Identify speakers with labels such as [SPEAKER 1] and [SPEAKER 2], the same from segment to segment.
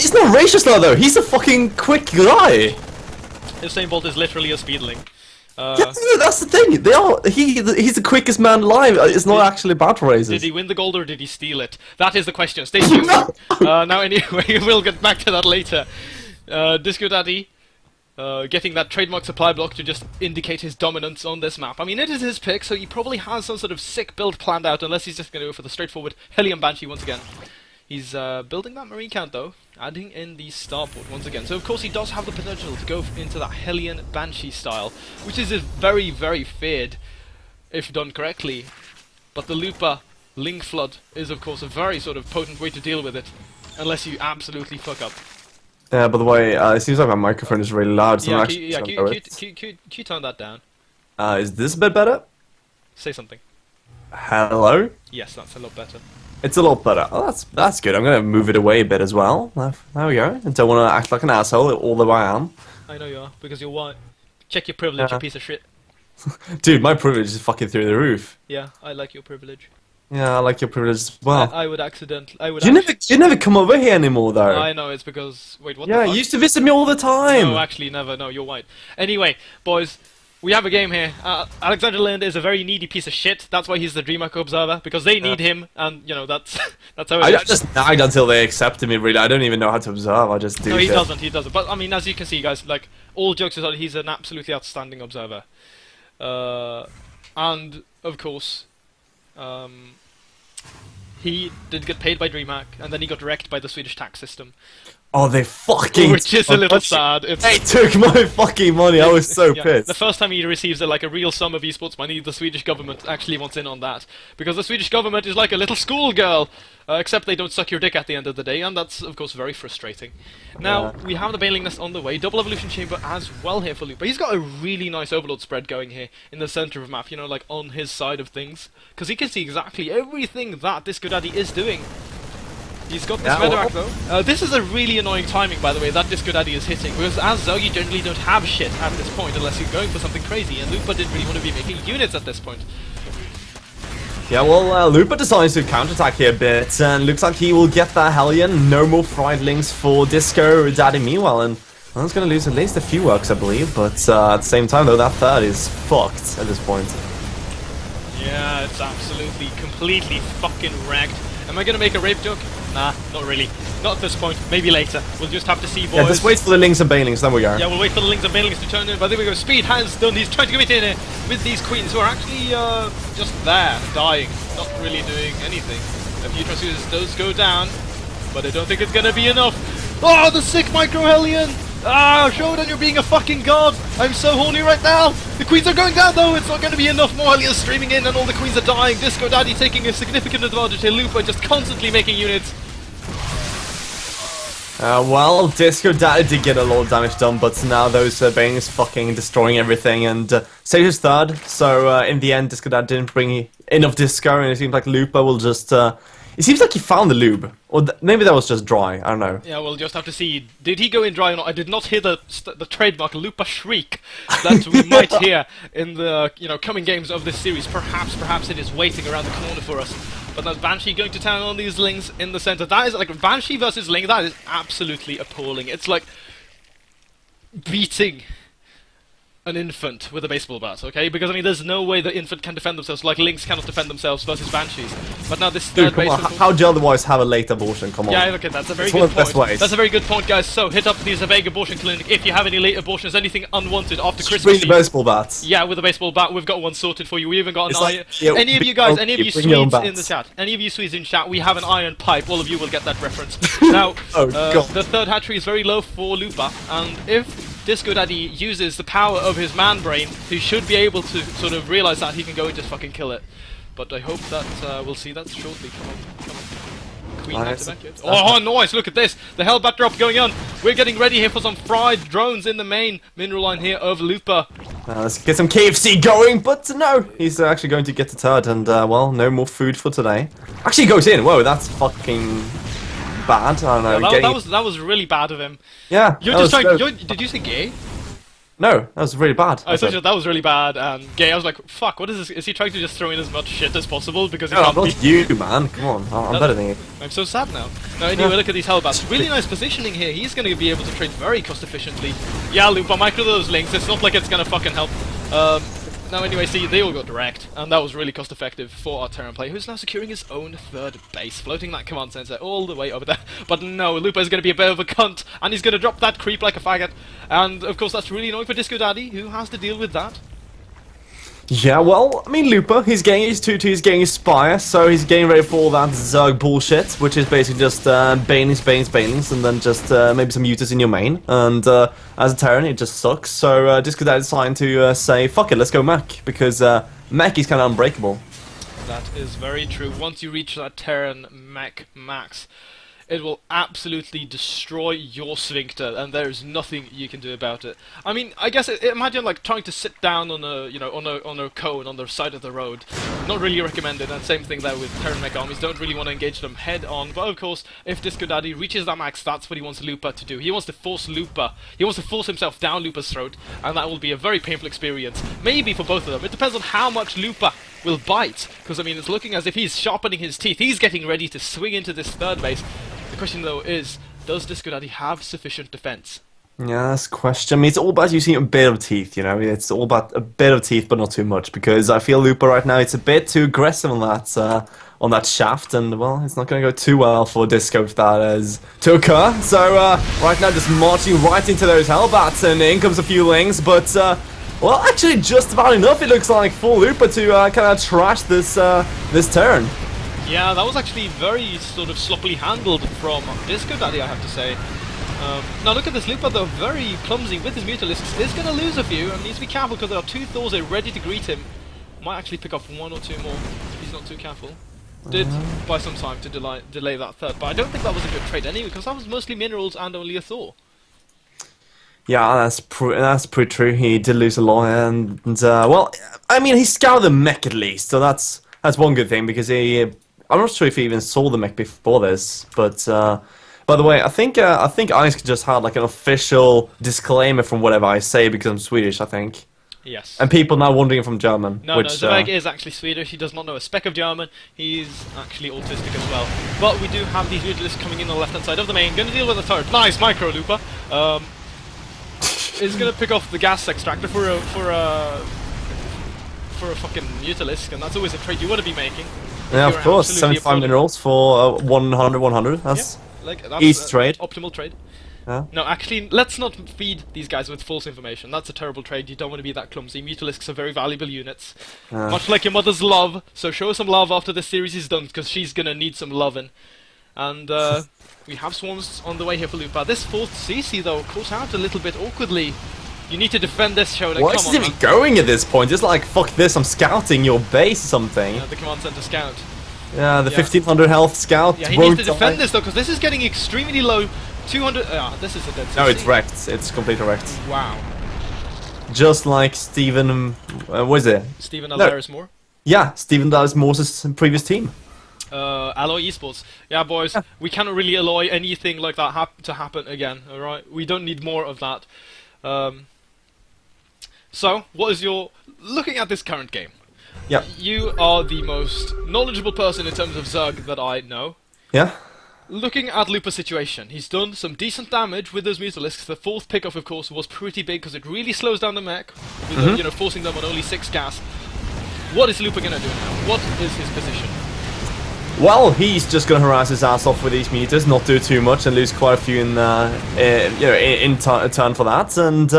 [SPEAKER 1] He's not racist now, though. He's a fucking quick guy.
[SPEAKER 2] Usain Bolt is literally a speedling.
[SPEAKER 1] Yeah, that's the thing. He's the quickest man alive. It's not actually about races.
[SPEAKER 2] Did he win the gold or did he steal it? That is the question. Stay tuned. Now, anyway, we'll get back to that later. Disco Daddy getting that trademark supply block to just indicate his dominance on this map. I mean, it is his pick, so he probably has some sort of sick build planned out, unless he's just going to go for the straightforward Hellion Banshee once again. He's building that marine count though, adding in the starport once again. So of course he does have the potential to go into that Hellion Banshee style, which is very, very feared if done correctly. But the LUPPA Link Flood is of course a very sort of potent way to deal with it, unless you absolutely fuck up.
[SPEAKER 1] Yeah, by the way, it seems like my microphone is really loud, so
[SPEAKER 2] Yeah,
[SPEAKER 1] I'm
[SPEAKER 2] can you turn that down?
[SPEAKER 1] Is this a bit better?
[SPEAKER 2] Say something.
[SPEAKER 1] Hello?
[SPEAKER 2] Yes, that's a lot better.
[SPEAKER 1] It's a lot better. Oh, that's good. I'm gonna move it away a bit as well. There we go. I don't want to act like an asshole, although I am.
[SPEAKER 2] I know you are, because you're white. Check your privilege, you piece of shit.
[SPEAKER 1] Dude, my privilege is fucking through the roof.
[SPEAKER 2] Yeah, I like your privilege.
[SPEAKER 1] Yeah, I like your privilege as well.
[SPEAKER 2] I would accidentally...
[SPEAKER 1] You never come over here anymore, though.
[SPEAKER 2] I know, it's because... Wait, what
[SPEAKER 1] Yeah,
[SPEAKER 2] the fuck?
[SPEAKER 1] you used to visit me all the time.
[SPEAKER 2] No, actually, never. No, you're white. Anyway, boys, we have a game here. Alexander Lind is a very needy piece of shit. That's why he's the DreamHack Observer, because they need him, and, you know, that's how it is.
[SPEAKER 1] I just nagged until they accepted me, really. I don't even know how to observe, I just do
[SPEAKER 2] No, he
[SPEAKER 1] shit.
[SPEAKER 2] he doesn't. But, I mean, as you can see, guys, like, all jokes aside, he's an absolutely outstanding observer. And, of course, he did get paid by DreamHack, and then he got wrecked by the Swedish tax system.
[SPEAKER 1] Oh, they fucking...
[SPEAKER 2] Which is a little sad.
[SPEAKER 1] They took my fucking money, I was so pissed.
[SPEAKER 2] The first time he receives like a real sum of esports money, the Swedish government actually wants in on that. Because the Swedish government is like a little schoolgirl, except they don't suck your dick at the end of the day, and that's, of course, very frustrating. Now, we have the Baneling Nest on the way, double evolution chamber as well here for LUPPA. He's got a really nice overlord spread going here in the center of the map, you know, like on his side of things. Because he can see exactly everything that Disco Daddy is doing. He's got this Medorak though. This is a really annoying timing, by the way, that Disco Daddy is hitting, because as Zoe, you generally don't have shit at this point unless you're going for something crazy, and LUPPA didn't really want to be making units at this point.
[SPEAKER 1] Yeah, well, LUPPA decides to counterattack here a bit, and looks like he will get that Hellion. No more Frightlings for Disco Daddy meanwhile, and well, he's going to lose at least a few works, I believe, but at the same time, though, that third is fucked at this point.
[SPEAKER 2] Yeah, it's absolutely, completely fucking wrecked. Am I going to make a rape joke? Nah, not really. Not at this point. Maybe later. We'll just have to see, boys.
[SPEAKER 1] Yeah, just wait for the Lings and Banelings, then we go.
[SPEAKER 2] Yeah, we'll wait for the Lings and Banelings to turn in. But there we go. Speed has done. He's trying to get in here with these queens who are actually just there, dying, not really doing anything. A few transfuses does go down, but I don't think it's going to be enough. Oh, the sick Micro Hellion! Ah, Shodan, you're being a fucking god! I'm so horny right now! The queens are going down though, it's not going to be enough. More Hellions streaming in and all the queens are dying. Disco Daddy taking a significant advantage here. LUPPA just constantly making units.
[SPEAKER 1] Well, Disco Daddy did get a lot of damage done, but now those Banelings fucking destroying everything, and Sage is third, so in the end Disco Daddy didn't bring enough disco, and it seems like LUPPA will just... It seems like he found the lube, or maybe that was just dry, I don't know.
[SPEAKER 2] Yeah, we'll just have to see. Did he go in dry or not? I did not hear the trademark LUPPA shriek that we might hear in the coming games of this series. Perhaps it is waiting around the corner for us. But that's Banshee going to town on these Lings in the center. That is like Banshee versus Ling. That is absolutely appalling. It's like beating an infant with a baseball bat, okay? Because, I mean, there's no way the infant can defend themselves, like Lynx cannot defend themselves versus Banshees. But now this third
[SPEAKER 1] Dude, how do you otherwise have a late abortion? Come on.
[SPEAKER 2] Yeah, okay, that's a very good point. That's a very good point, guys. So, hit up the Zabeg Abortion Clinic if you have any late abortions, anything unwanted after Christmas.
[SPEAKER 1] Bring the baseball bats.
[SPEAKER 2] Yeah, with a baseball bat, we've got one sorted for you. We even got an iron.
[SPEAKER 1] Yeah,
[SPEAKER 2] any of you guys, any of you Swedes in the chat, any of you Swedes in chat, we have an iron pipe. All of you will get that reference. Now, the third hatchery is very low for LUPPA, and if Disco Daddy uses the power of his man brain, he should be able to sort of realize that he can go and just fucking kill it. But I hope that we'll see that shortly. Come on. Queen activated. Oh, nice! Look at this! The Hellbat drop going on! We're getting ready here for some fried drones in the main mineral line here of LUPPA.
[SPEAKER 1] Let's get some KFC going, but no! He's actually going to get the turd, and well, no more food for today. Actually, he goes in! Whoa, that's fucking... bad. I don't know.
[SPEAKER 2] Yeah, that was really bad of him.
[SPEAKER 1] Yeah.
[SPEAKER 2] You're just trying. Did you say gay?
[SPEAKER 1] No, that was really bad.
[SPEAKER 2] I thought that was really bad and gay. I was like, fuck, what is this? Is he trying to just throw in as much shit as possible because he
[SPEAKER 1] No,
[SPEAKER 2] can't
[SPEAKER 1] not
[SPEAKER 2] beat...
[SPEAKER 1] you, man. Come on, I'm better than you.
[SPEAKER 2] I'm so sad now. Now anyway, look at these Hellbats. Really nice positioning here. He's going to be able to trade very cost efficiently. Yeah, LUPPA, micro those links. It's not like it's going to fucking help. Now anyway, see, they all got direct, and that was really cost effective for our Terran player, who's now securing his own third base, floating that command center all the way over there. But no, LUPPA is going to be a bit of a cunt, and he's going to drop that creep like a faggot. And of course that's really annoying for Disco Daddy, who has to deal with that.
[SPEAKER 1] Yeah, well, I mean, LUPPA, he's getting his 2-2, he's getting his Spire, so he's getting ready for all that Zerg bullshit, which is basically just banelings, and then just maybe some mutas in your main. And as a Terran, it just sucks. So Disco Dad decided to say, fuck it, let's go mech, because mech is kind of unbreakable.
[SPEAKER 2] That is very true. Once you reach that Terran mech max, it will absolutely destroy your sphincter, and there is nothing you can do about it. I mean, I guess imagine like trying to sit down on a on a cone on the side of the road. Not really recommended. And same thing there with Terran mech armies. Don't really want to engage them head on. But of course, if Disco Daddy reaches that max, that's what he wants LUPPA to do. He wants to force LUPPA. He wants to force himself down LUPPA's throat, and that will be a very painful experience. Maybe for both of them. It depends on how much LUPPA will bite. Because I mean, it's looking as if he's sharpening his teeth. He's getting ready to swing into this third base. The question though is, does Disco Daddy have sufficient defense?
[SPEAKER 1] Yeah, that's a question. I mean, it's all about using a bit of teeth, you know? It's all about a bit of teeth, but not too much, because I feel LUPPA right now, it's a bit too aggressive on that shaft, and, well, it's not going to go too well for Disco if that is to occur. So, right now, just marching right into those Hellbats, and in comes a few lings, but, well, actually, just about enough, it looks like, for LUPPA to kind of trash this turn.
[SPEAKER 2] Yeah, that was actually very sort of sloppily handled from Disco Daddy, I have to say. Now look at this LUPPA though, very clumsy with his Mutalisks. Is going to lose a few and needs to be careful because there are two Thors ready to greet him. Might actually pick off one or two more if he's not too careful. Did buy some time to delay that third, but I don't think that was a good trade anyway because that was mostly minerals and only a Thor.
[SPEAKER 1] Yeah, that's pretty true. He did lose a lot, and well, I mean, he scoured the mech at least, so that's one good thing because I'm not sure if he even saw the mech before this, but by the way, I think AISC just had like an official disclaimer from whatever I say because I'm Swedish, I think.
[SPEAKER 2] Yes.
[SPEAKER 1] And people now wondering if I'm German.
[SPEAKER 2] No,
[SPEAKER 1] which,
[SPEAKER 2] no, Zerg is actually Swedish. He does not know a speck of German. He's actually autistic as well. But we do have these Mutalisks coming in on the left-hand side of the main. Going to deal with a turret. Nice micro LUPPA. Is going to pick off the gas extractor for a fucking Mutalisk, and that's always a trade you want to be making.
[SPEAKER 1] Yeah, of course. 75 minerals for 100. That's easy trade.
[SPEAKER 2] Optimal trade.
[SPEAKER 1] Yeah.
[SPEAKER 2] No, actually, let's not feed these guys with false information. That's a terrible trade. You don't want to be that clumsy. Mutalisks are very valuable units. Much like your mother's love. So show her some love after this series is done, because she's going to need some loving. And we have swarms on the way here for LUPPA. This fourth CC, though, caught out a little bit awkwardly. You need to defend this, Shodan.
[SPEAKER 1] Why is he even going at this point? It's like, fuck this, I'm scouting your base or something.
[SPEAKER 2] Yeah, the command center scout.
[SPEAKER 1] Yeah, the 1500 health scout.
[SPEAKER 2] Yeah, he needs to defend this, though, because this is getting extremely low. 200... this is a dead CC.
[SPEAKER 1] No, it's wrecked. It's completely wrecked.
[SPEAKER 2] Wow.
[SPEAKER 1] Just like Steven... what is it?
[SPEAKER 2] Steven Alaris Moore?
[SPEAKER 1] Yeah, Steven Dallas Moore's previous team.
[SPEAKER 2] Alloy Esports. Yeah, boys, we cannot really alloy anything like that to happen again, alright? We don't need more of that. So, what is your... Looking at this current game,
[SPEAKER 1] yeah,
[SPEAKER 2] you are the most knowledgeable person in terms of Zerg that I know.
[SPEAKER 1] Yeah?
[SPEAKER 2] Looking at LUPPA's situation, he's done some decent damage with those Mutalisks. The fourth pickoff, of course, was pretty big because it really slows down the mech, with you know, forcing them on only 6 gas. What is LUPPA gonna do now? What is his position?
[SPEAKER 1] Well, he's just gonna harass his ass off with these meters, not do too much, and lose quite a few in turn for that. And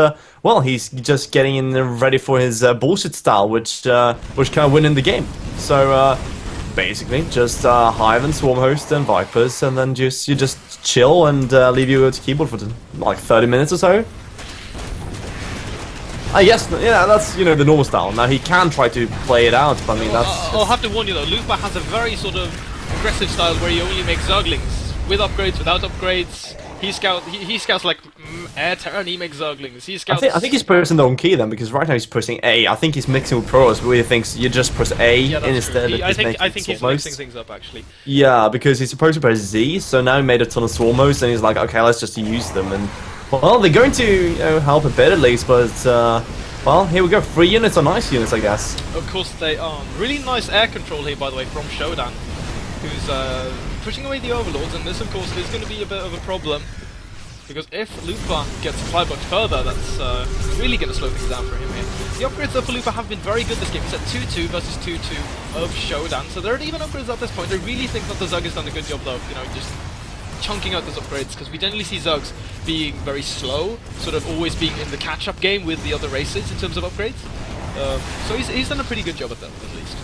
[SPEAKER 1] well, he's just getting in ready for his bullshit style, which can win in the game. So basically, just Hive and Swarm Host and Vipers, and then you just chill and leave you to keyboard for like 30 minutes or so. I guess, yeah, that's, you know, the normal style. Now, he can try to play it out, but I mean, that's...
[SPEAKER 2] I'll have to warn you, though, LUPPA has a very sort of aggressive style where he only makes Zerglings. With upgrades, without upgrades. He scouts like Air Terran, he makes Zerglings. He scouts...
[SPEAKER 1] I think he's pressing the wrong key then, because right now he's pressing A. I think he's mixing with Pros, where he thinks you just press A instead of
[SPEAKER 2] I think he's mixing things up, actually.
[SPEAKER 1] Yeah, because he's supposed to press Z, so now he made a ton of Swarmos, and he's like, okay, let's just use them, and... Well, they're going to help a bit at least, but well, here we go. 3 units are nice units, I guess.
[SPEAKER 2] Of course they are. Really nice air control here, by the way, from SHODAN, who's pushing away the overlords, and this, of course, is going to be a bit of a problem. Because if LUPPA gets supply blocked further, that's really going to slow things down for him here. The upgrades though for LUPPA have been very good this game. He's at 2-2 versus 2-2 of SHODAN, so there are even upgrades at this point. I really think that the Zug has done a good job though, you know, just chunking out those upgrades, because we generally see Zugs being very slow, sort of always being in the catch-up game with the other races in terms of upgrades. So he's done a pretty good job at that, at least.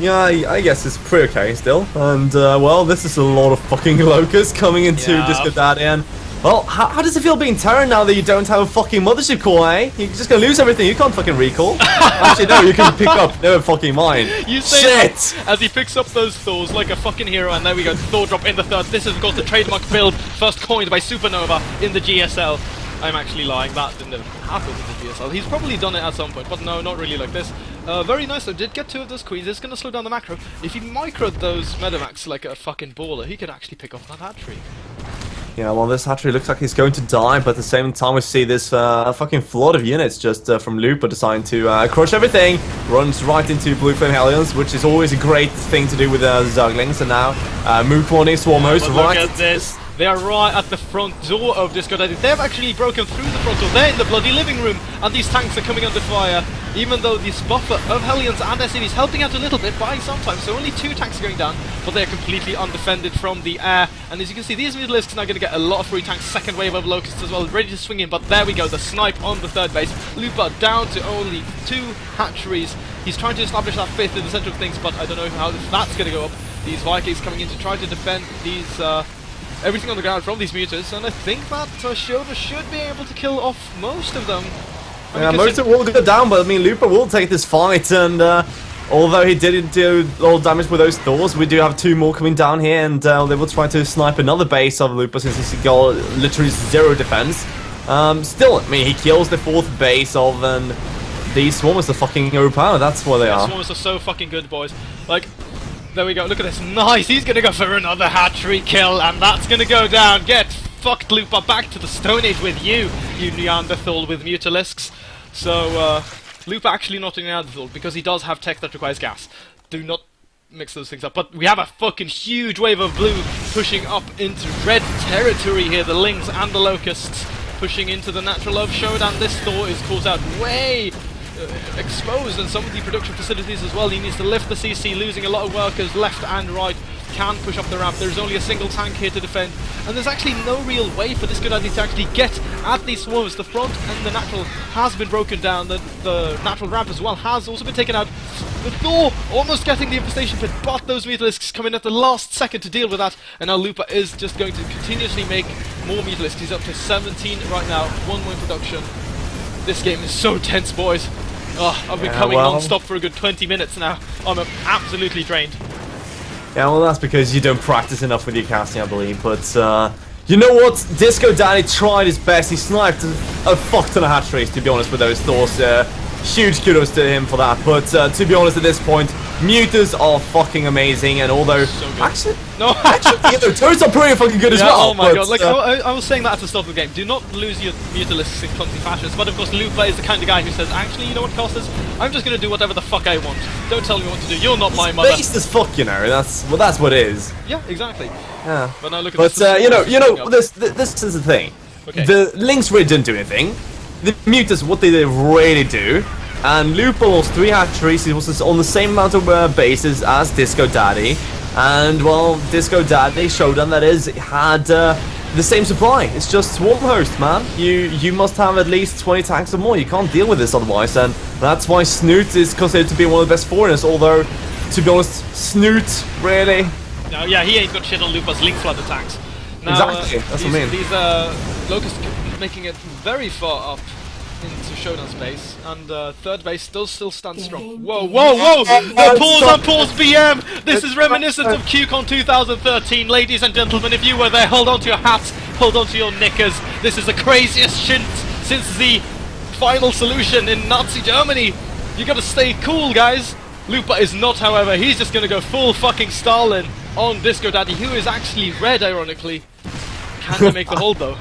[SPEAKER 1] Yeah, I guess it's pretty okay still. And, well, this is a lot of fucking locusts coming into Disco Daddy, and well, how does it feel being Terran now that you don't have a fucking mothership core, eh? You're just gonna lose everything, you can't fucking recall. Actually, no, you can pick up, never fucking mind.
[SPEAKER 2] You say
[SPEAKER 1] shit!
[SPEAKER 2] As he picks up those Thors like a fucking hero, and there we go, Thor drop in the third. This is, of course, the trademark build, first coined by Supernova in the GSL. I'm actually lying, that didn't happen in the GSL. He's probably done it at some point, but no, not really like this. Very nice though, did get 2 of those queens, it's gonna slow down the macro. If he microed those Medivacs like a fucking baller, he could actually pick off that hat-trick.
[SPEAKER 1] Yeah, well, this hatchery looks like he's going to die, but at the same time we see this fucking flood of units just from LUPPA deciding to crush everything. Runs right into Blue Flame Hellions, which is always a great thing to do with Zuglings, and now Mook Warning Swarm Host right
[SPEAKER 2] at this. They are right at the front door of Disco Daddy. They've actually broken through the front door. They're in the bloody living room, and these tanks are coming under fire. Even though this buffer of Hellions and SCV is helping out a little bit, buying some time. So only 2 tanks are going down, but they're completely undefended from the air. And as you can see, these Mutalisks are now going to get a lot of free tanks. Second wave of Locusts as well, ready to swing in. But there we go, the snipe on the third base. LUPPA down to only 2 hatcheries. He's trying to establish that 5th in the center of things, but I don't know how that's going to go up. These Vikings coming in to try to defend these everything on the ground from these mutas, and I think that SHODA should be able to kill off most of them.
[SPEAKER 1] Yeah, most of them will go down, but I mean, LUPPA will take this fight, and although he didn't do a lot of damage with those Thors, we do have 2 more coming down here, and they will try to snipe another base of LUPPA since he's got literally 0 defense. Still, I mean, he kills the 4th base of, and these Swarmers are fucking overpowered, that's what they are.
[SPEAKER 2] Swarmers are so fucking good, boys. Like, there we go, look at this, nice, he's gonna go for another hatchery kill, and that's gonna go down. Get fucked, LUPPA, back to the Stone Age with you Neanderthal with Mutalisks. So, LUPPA actually not a Neanderthal, because he does have tech that requires gas. Do not mix those things up. But we have a fucking huge wave of blue pushing up into red territory here, the Lings and the Locusts pushing into the natural of SHODAN. This Thor is caught out way exposed, and some of the production facilities as well. He needs to lift the CC, losing a lot of workers left and right. Can push up the ramp. There's only a single tank here to defend, and there's actually no real way for Disco Daddy to actually get at these swarms. The front and the natural has been broken down. The natural ramp as well has also been taken out. The Thor almost getting the infestation pit, but those Mutalisks come in at the last second to deal with that, and now LUPPA is just going to continuously make more Mutalisks. He's up to 17 right now, 1 more in production. This game is so tense, boys. Oh, I've been coming non-stop for a good 20 minutes now. I'm absolutely drained.
[SPEAKER 1] Yeah, well, that's because you don't practice enough with your casting, I believe. But, you know what? Disco Daddy tried his best. He sniped a fuck ton of hatcheries, to be honest, with those Thors. Huge kudos to him for that. But, to be honest, at this point, Mutas are fucking amazing. And although...
[SPEAKER 2] So good.
[SPEAKER 1] Actually,
[SPEAKER 2] no.
[SPEAKER 1] actually, turrets are pretty fucking good as well.
[SPEAKER 2] Oh my
[SPEAKER 1] but,
[SPEAKER 2] god, like, I was saying that at the start of the game. Do not lose your Mutalisks in clumsy fashions. But, of course, LUPPA is the kind of guy who says, actually, you know what, Costas? I'm just going to do whatever the fuck I want. Don't tell me what to do. You're not my mother.
[SPEAKER 1] Based as fuck, you know. That's what it is.
[SPEAKER 2] Yeah, exactly.
[SPEAKER 1] Yeah.
[SPEAKER 2] But now look at
[SPEAKER 1] But,
[SPEAKER 2] this.
[SPEAKER 1] you know, this is the thing.
[SPEAKER 2] Okay.
[SPEAKER 1] The Lynx really didn't do anything. The Mutas, what they really do. And LUPPA lost 3 hatcheries. He was on the same amount of bases as Disco Daddy. And, well, Disco Daddy, SHODAN that is, had the same supply. It's just Swarm Host, man. You must have at least 20 tanks or more. You can't deal with this otherwise. And that's why Snoot is considered to be one of the best foreigners. Although, to be honest, Snoot, really...
[SPEAKER 2] No, yeah, he ain't got shit on LUPPA's Link Flood attacks. Now,
[SPEAKER 1] exactly, that's what I mean.
[SPEAKER 2] These Locusts making it very far up into SHODAN's base, and third base still stands strong. Whoa, whoa, whoa! Unpause BM! This is reminiscent of QCon 2013, ladies and gentlemen. If you were there, hold on to your hats, hold on to your knickers. This is the craziest shit since the final solution in Nazi Germany. You gotta stay cool, guys. LUPPA is not, however. He's just gonna go full fucking Stalin on Disco Daddy, who is actually red, ironically. Can they make the hold, though?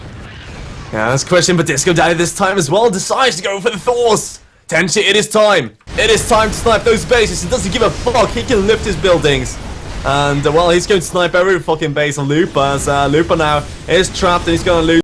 [SPEAKER 1] Yeah, that's a question, but Disco Daddy this time as well decides to go for the Thors. Tenchi, it is time. It is time to snipe those bases. He doesn't give a fuck. He can lift his buildings. And, well, he's going to snipe every fucking base on Lupa, as Lupa now is trapped and he's going to lose.